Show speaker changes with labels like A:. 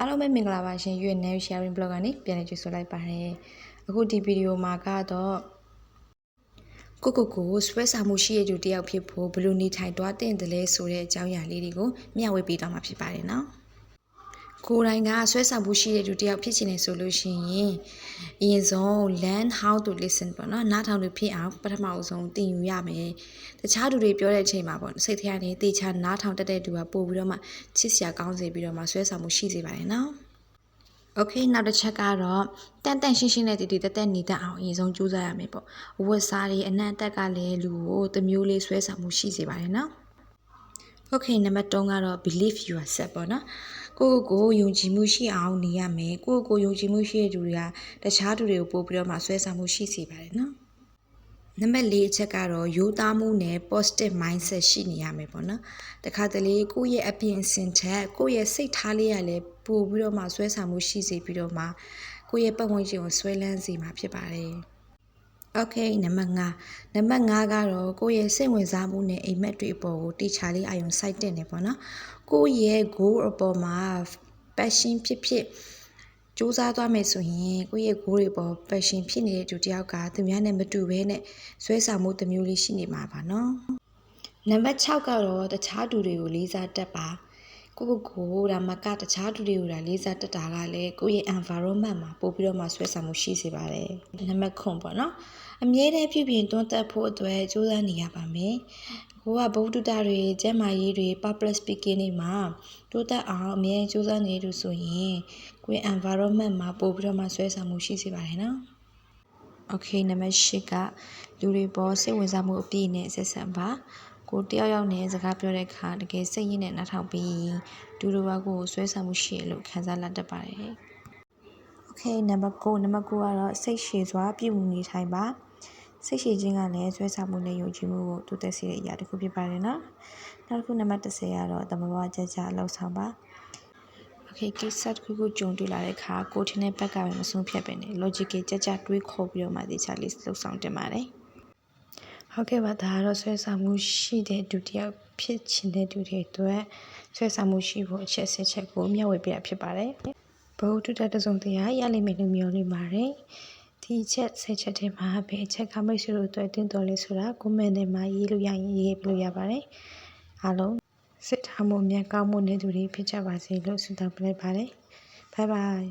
A: အားလုံးပဲမင်္ဂလာပါရှင် UNL Sharing Blog ကနေပြန်လည်ကြိုဆိုလိုက်ပါတယ်အခုဒီဗီဒီယိုမှာကတော့ကိုဆွဲဆောင်မှုရှိတဲ့သူတယောက်ဖြစ်ဖို့ဘယ်လိုနေထိုင်သွားတဲ့တယ်လဲဆိုတဲ့အကြောင်းအရာလေးတွေကိုမျှဝေပေးသွားမှာဖြစ်ပါတယ်နော်ကိုယ်တိုင်ကဆွဲဆောင်မှုရှိတဲ့သူတယောက်ဖြစ်ချင်တယ်ဆိုလို့ရှိရင်အရင်ဆုံး learn how to listen ပေါ့နော်နားထောင်လို့ဖြစ်အောင်ပထမအဆုံးသင်ယူရမယ်တခြားသူတွေပြောတဲ့အချိန်မှာပေါ့စိတ်ထဲကနေတေချာနားထောင်တတ်တဲ့သူကပို့ပြီးတော့မှချစ်စရာကောင်းစေပြီးတော့မှဆွဲဆောင်မှုရှိစေပါတယ်နော်โอเคနောက်တစ်ချက်ကတော့တန်ရှင်းရှင်းနဲ့တည်တက်နေတတ်အောင်အရင်ဆုံးကြိုးစားရမယ်ပေါ့ဝတ်စားတွေအနံ့အသက်ကလည်းလူကိုတမျိုးလေးဆွဲဆောင်မှုရှိစေပါတယ်နော်โอเคနံပါတ်3ကတော့ believe yourself ပေါ့နော်ကိုယုံကြည်မှုရှိအောင်နေရမယ်ကိုယုံကြည်မှုရှိတဲ့သူတွေကတခြားသူတွေကိုပို့ပြီးတော့မှဆွဲဆောင်မှုရှိစေပါတယ်နော်နံပါတ်4အချက်ကတော့ရိုးသားမှုနဲ့ positive mindset ရှိနေရမယ်ပေါ့နော်တခါတလေကိုယ့်ရဲ့အပြင်အစင်ထက်ကိုယ့်ရဲ့စိတ်ထားလေးရလဲပို့ပြီးတော့မှဆွဲဆောင်မှုရှိစေပြီးတော့မှကိုယ့်ရဲ့ပတ်ဝန်းကျင်ကိုဆွဲလန်းစေမှာဖြစ်ပါတယ်โอเคနံပါတ်5ကတော့ကိုယ့်ရဲ့စိတ်ဝင်စားမှုနဲ့အိမ်မက်တွေအပေါ်ကိုတေချာလေးအာရုံစိုက်တဲ့နေပေါ့နော်ကိုယ့်ရဲ့ goal အပေါ်မှာ passion ဖြစ်စူးစမ်းသွားမယ်ဆိုရင်ကိုယ့်ရဲ့ goal တွေပေါ် passion ဖြစ်နေတဲ့သူတယောက်ကသူများနဲ့မတူဘဲနဲ့ဆွဲဆောင်မှုတစ်မျိုးလေးရှိနေမှာပါနော်နံပါတ်6ကတော့တခြားသူတွေကိုလေးစားတတ်ပါကိုဒါမှကတခြားသူတွေကိုလေးစားတတ်တာကလည်းကိုယ့်ရဲ့ environment မှာပို့ပြီးတော့မှဆွဲဆောင်မှုရှိစေပါတယ်နံပါတ်9ပေါ့နော်အမြဲတမ်းပြုပြင်တွန်းတက်ဖို့အတွက်ကြိုးစားနေရပါမယ်ကိုကဗဟုသုတတွေကျန်းမာရေးတွေ public speaking တွေမှာတိုးတက်အောင်အမြဲကြိုးစားနေလို့ဆိုရင်ကိုယ့် environment မှာပို့ပြီးတော့မှဆွဲဆောင်မှုရှိစေပါတယ်နော်โอเคနံပါတ်10ကလူတွေပေါ်စိတ်ဝင်စားမှုအပြည့်နဲ့ဆက်ဆံပါကိုတယောက်နဲ့စကားပြောတဲ့အခါတကယ်စိတ်ရင်းနဲ့နားထောင်ပြီးဒူလိုပါကိုဆွဲဆောင်မှုရှိလို့ခံစားလာတတ်ပါတယ်โอเคနံပါတ်9ကတော့စိတ်ရှည်စွာပြုမှုနေထိုင်ပါစိတ်ရှည်ခြင်းကလည်းဆွဲဆောင်မှုနဲ့ယုံကြည်မှုကိုတိုးတက်စေတဲ့အရာတစ်ခုဖြစ်ပါတယ်နော်နောက်တစ်ခုနံပါတ်10ကတော့တမဘဝကြကြလှုပ်ဆောင်ပါကိစ္စတစ်ခုကြုံတွေ့လာတဲ့အခါကိုထင်တဲ့ဘက်ကပဲမဆုံးဖြတ်ပဲနဲ့ logical ကြတွေးခေါ်ပြီးတော့မှတေချာလေးလှုပ်ဆောင်တင်ပါတယ်ဟုတ်ကဲ့ပါဒါကတော့ဆွဲဆောင်မှုရှိတဲ့ဒုတိယဖြစ်ချင်တဲ့ဒုတိယအတွက်ဆွဲဆောင်မှုရှိဖို့အချက်10ချက်ကိုမျှဝေပြဖြစ်ပါတယ်ဘဝတုတ္တတစုံတရားရလိမ့်မယ်လို့မျှော်လင့်ပါတယ်ဒီချက်10ချက်ထဲမှာဘယ်အချက်ကမိတ်ဆွေတို့အတွက်တင်တော်လဲဆိုတာ comment ထဲမှာရေးလို့ရရင်ရေးပြလို့ရပါတယ်အားလုံးစစ်ထားမှုအမြတ်ကောင်းမှုနဲ့တူတွေဖြစ်ကြပါစေလို့ဆုတောင်းပေးလိုက်ပါတယ်ဘိုင်ဘိုင်